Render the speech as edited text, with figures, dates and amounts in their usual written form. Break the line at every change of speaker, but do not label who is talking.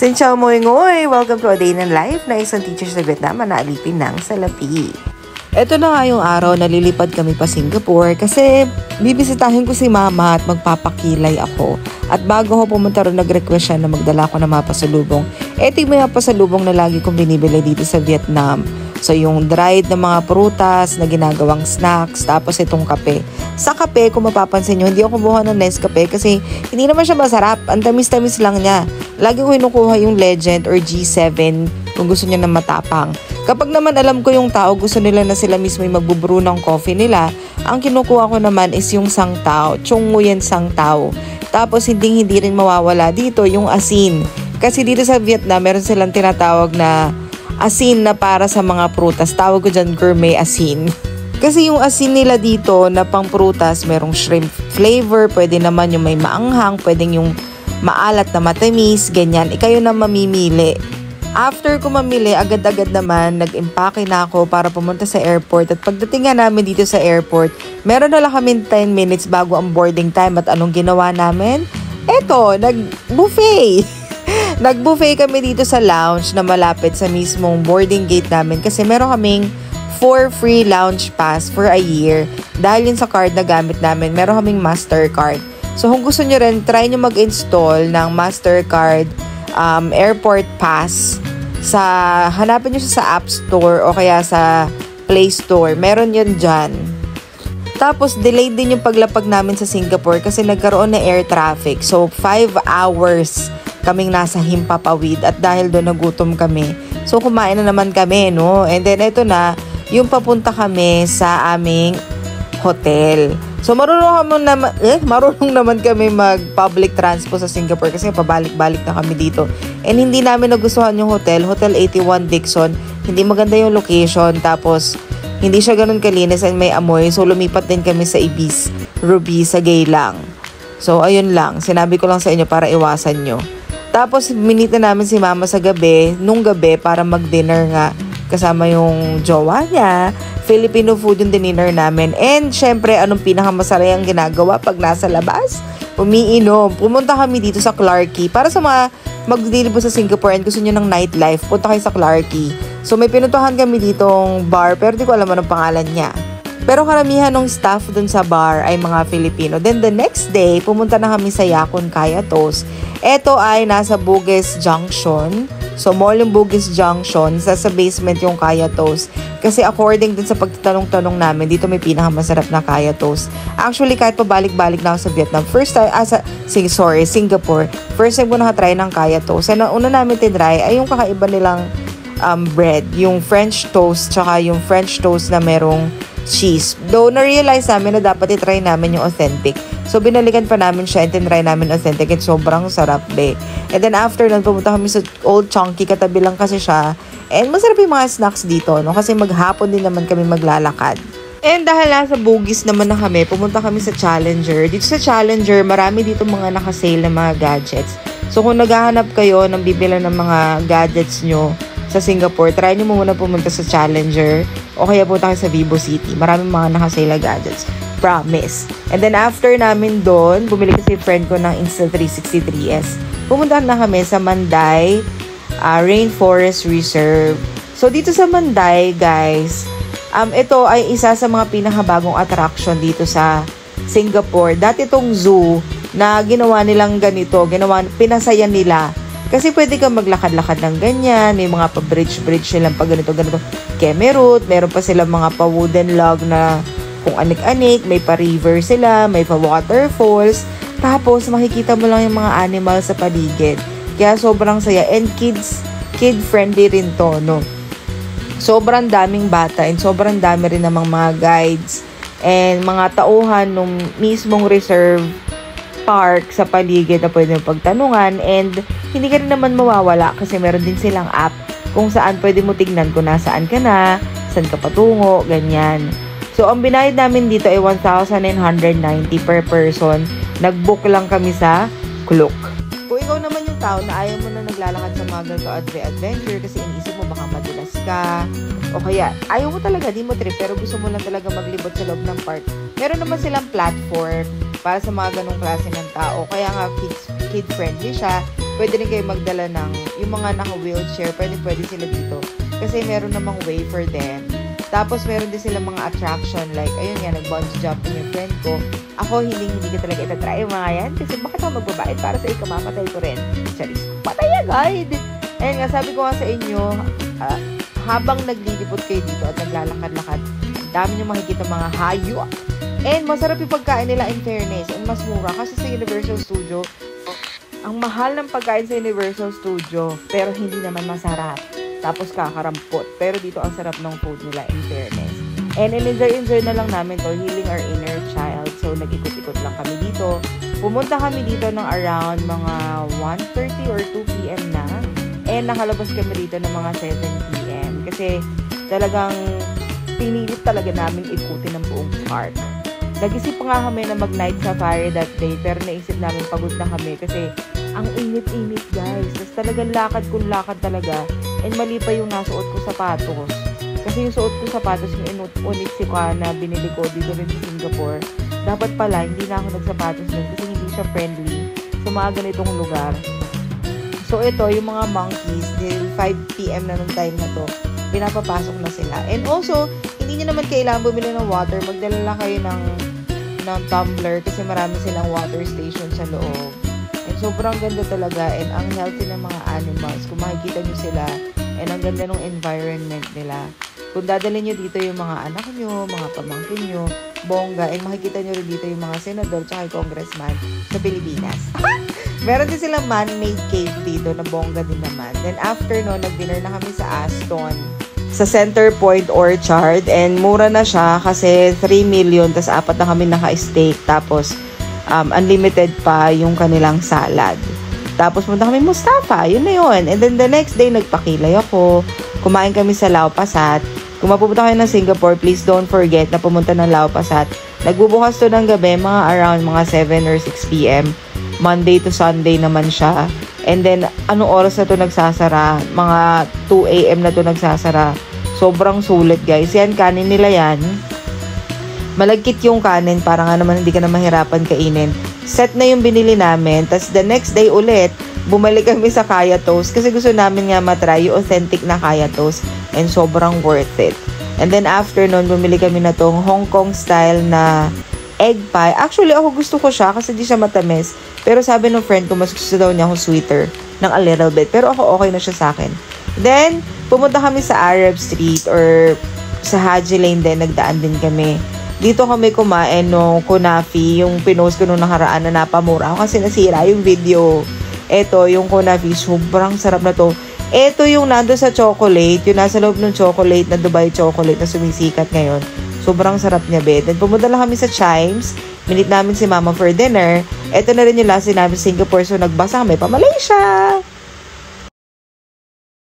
Xin chào mọi người! Welcome to a day in life na isang teacher sa Vietnam na alipin ng salapi. Ito na nga yung araw na lilipad kami pa Singapore kasi bibisitahin ko si mama at magpapakilay ako. At bago ako pumunta ron, nag-request siya na magdala ko ng mga pasalubong. Ito yung mga pasalubong na lagi kong binibili dito sa Vietnam. So yung dried na mga prutas na ginagawang snacks, tapos itong kape. Sa kape, kung mapapansin nyo, hindi ako kumuha ng Nescafe kasi hindi naman siya masarap. Ang tamis-tamis lang niya. Lagi ko kinukuha yung Legend or G7 kung gusto niya na matapang. Kapag naman alam ko yung tao, gusto nila na sila mismo yung magbubrew ng coffee nila, ang kinukuha ko naman is yung sangtao, Chung Nguyen sangtao. Tapos hindi rin mawawala dito yung asin. Kasi dito sa Vietnam, meron silang tinatawag na asin na para sa mga prutas. Tawag ko dyan gourmet asin. Kasi yung asin nila dito na pang prutas, merong shrimp flavor, pwede naman yung may maanghang, pwedeng yung maalat na matamis, ganyan. Ikayo na mamimili. After ko mamili, agad-agad naman, nag-impake na ako para pumunta sa airport. At pagdating nga namin dito sa airport, meron na lang kami 10 minutes bago ang boarding time. At anong ginawa namin? Eto, nag-buffet. Nag-buffet kami dito sa lounge na malapit sa mismong boarding gate namin. Kasi meron kaming 4 free lounge pass for a year. Dahil yun sa card na gamit namin, meron kaming Mastercard. So kung gusto nyo rin, try nyo mag-install ng Mastercard airport pass hanapin nyo siya sa App Store o kaya sa Play Store. Meron yun dyan. Tapos delayed din yung paglapag namin sa Singapore kasi nagkaroon na air traffic. So 5 hours kaming nasa Himpapawid at dahil doon nagutom kami. So kumain na naman kami, no? And then ito na yung papunta kami sa aming hotel. So marunong naman kami mag-public transport sa Singapore kasi pabalik-balik na kami dito. And hindi namin nagustuhan yung hotel, Hotel 81 Dixon. Hindi maganda yung location, tapos hindi siya ganun kalinis and may amoy. So lumipat din kami sa Ibis, Ruby, sa Geylang. So ayun lang, sinabi ko lang sa inyo para iwasan nyo. Tapos minita namin si mama sa gabi, nung gabi para mag-dinner nga kasama yung jowa niya. Filipino food yung dinner namin. And syempre, anong pinakamasarap ang ginagawa pag nasa labas? Umiinom. Pumunta kami dito sa Clarke Quay. Para sa mga magdilibo sa Singapore and gusto nyo ng nightlife, punta kayo sa Clarke Quay. So may pinuntahan kami ditong bar, pero di ko alam anong pangalan niya. Pero karamihan ng staff dun sa bar ay mga Filipino. Then the next day, pumunta na kami sa Yakon Kaya Toast. Ito ay nasa Bugis Junction. So, mall yung Bugis Junction. Sa basement yung Kaya Toast. Kasi according din sa pagtatanong-tanong namin, dito may pinakamasarap na Kaya Toast. Actually, kahit pabalik-balik na ako sa Vietnam, Singapore, first time ko nakatry ng Kaya Toast. And una namin tinry ay yung kakaiba nilang bread. Yung French toast, tsaka yung French toast na merong cheese. Though, na-realize namin na dapat itry namin yung authentic. So, binalikan pa namin siya and tinry namin authentic and sobrang sarap, be. And then, after nun, pumunta kami sa Old Chunky. Katabi lang kasi siya. And masarap yung mga snacks dito, no? Kasi maghapon din naman kami maglalakad. And dahil nasa Bugis naman na kami, pumunta kami sa Challenger. Dito sa Challenger, marami dito mga nakasale na mga gadgets. So, kung naghahanap kayo ng bibila ng mga gadgets nyo sa Singapore, try nyo muna pumunta sa Challenger o kaya punta kayo sa Vivo City. Maraming mga nakasale na gadgets. Promise. And then after namin doon, bumili kasi friend ko ng Insta360 3S. Pumunta na kami sa Manday Rainforest Reserve. So dito sa Manday, guys, ito ay isa sa mga pinakabagong attraction dito sa Singapore. Dati itong zoo na ginawa nilang ganito, pinasaya nila. Kasi pwede kang maglakad-lakad ng ganyan, may mga pa-bridge silang pa ganito-ganito. Kemerut, meron pa silang mga pa-wooden log na kung anik-anik, may pa-river sila, may pa-waterfalls. Tapos makikita mo lang yung mga animal sa paligid. Kaya sobrang saya and kid-friendly rin to, no? Sobrang daming bata and sobrang dami rin namang mga guides and mga tauhan nung mismong reserve park sa paligid na pwede mo pagtanungan and hindi ka rin naman mawawala kasi meron din silang app kung saan pwede mo tignan kung nasaan ka na, saan ka patungo, ganyan. So, ang binayad namin dito ay 1,990 per person. Nag-book lang kami sa Klook. Kung ikaw naman yung tao na ayaw mo na naglalakad sa mga ganito adventure kasi inisip mo baka madulas ka o kaya ayaw mo talaga, di mo trip pero gusto mo lang talaga maglibot sa loob ng park. Meron naman silang platform para sa mga ganong klase ng tao. Kaya nga kid-friendly siya. pwede rin kayo magdala ng, yung mga naka-wheelchair, pwede sila dito. Kasi meron namang way for them. Tapos, meron din sila mga attraction, like, ayun nga, nag-bungee jumping yung friend ko. Ako, hindi ko talaga itatry yung mga yan. Kasi bakit ako magbabayad para sa ikaw, mamatay ko rin. Charis, patay ya, guide! Ayun nga, sabi ko nga sa inyo, habang naglilipot kayo dito at naglalakad-lakad, dami nyo makikita mga hayop. And masarap yung pagkain nila in fairness. And mas mura. Kasi sa Universal Studio, ang mahal ng pagkain sa Universal Studio, pero hindi naman masarap. Tapos kakarampot. Pero dito ang sarap ng food nila in fairness. And enjoy na lang namin to, healing our inner child. So nag-ikot-ikot lang kami dito. Pumunta kami dito ng around mga 1:30 or 2 p.m. na. And nakalabas kami dito ng mga 7 p.m. Kasi talagang pinilit talaga namin ikutin ng buong park. Nag-isip nga kami na mag-night safari that day, pero naisip namin pagod na kami kasi ang init-init, guys. Tapos talagang lakad talaga. And mali pa yung nasuot ko sapatos. Kasi yung suot ko sapatos, yung Onitsuka na binili ko dito rin sa Singapore. Dapat pala, hindi na ako nagsapatos dun kasi hindi siya friendly sa mga ganitong lugar. So ito, yung mga monkeys, dahil 5 p.m. na nung time na to, pinapapasok na sila. And also, hindi nyo naman kailangan bumili ng water. Magdala lang kayo ng tumbler kasi marami silang water station sa loob. And sobrang ganda talaga and ang healthy ng mga animals. Kung makikita nyo sila and ang ganda ng environment nila. Kung dadalhin nyo dito yung mga anak nyo, mga pamangkin nyo, bongga, and makikita nyo rin dito yung mga senador tsaka yung congressman sa Pilipinas. Meron din silang man-made cave dito na bongga din naman. Then after no, nag-dinner na kami sa Aston sa Center Point Orchard and mura na siya kasi 3 million tas 4 na kami naka-steak tapos unlimited pa yung kanilang salad. Tapos punta kami Mustafa, yun na yun. And then the next day nagpakilay ako, kumain kami sa Lau Pasat. Kung mapupunta kayo ng Singapore, please don't forget na pumunta ng Lau Pasat. Nagbubukas to ng gabi mga around mga 7 or 6 p.m. Monday to Sunday naman siya. And then, anong oras na to nagsasara? Mga 2 a.m. na to nagsasara. Sobrang sulit, guys. Yan, kanin nila yan. Malagkit yung kanin para nga naman hindi ka na mahirapan kainin. Set na yung binili namin. Tapos the next day ulit, bumalik kami sa Kaya Toast. Kasi gusto namin nga matry yung authentic na Kaya Toast. And sobrang worth it. And then after nun, bumili kami na tong Hong Kong style na egg pie. Actually, ako gusto ko siya kasi di siya matamis. Pero sabi ng friend ko, mas gusto daw niya akong sweeter ng a little bit. Pero ako, okay na siya sa akin. Then, pumunta kami sa Arab Street or sa Haji Lane din. Nagdaan din kami. Dito kami kumain no kunafi. Yung pinost ko nung nakaraan na napamura ako kasi nasira yung video. Ito, yung kunafi. Sobrang sarap na to. Ito yung nando sa chocolate. Yung nasa loob ng chocolate na Dubai chocolate na sumisikat ngayon. Sobrang sarap niya, be. Then, pumunta lang kami sa Chimes. Minit namin si Mama for dinner. Ito na rin yung last namin sa Singapore. So, nagbasa kami pa Malaysia.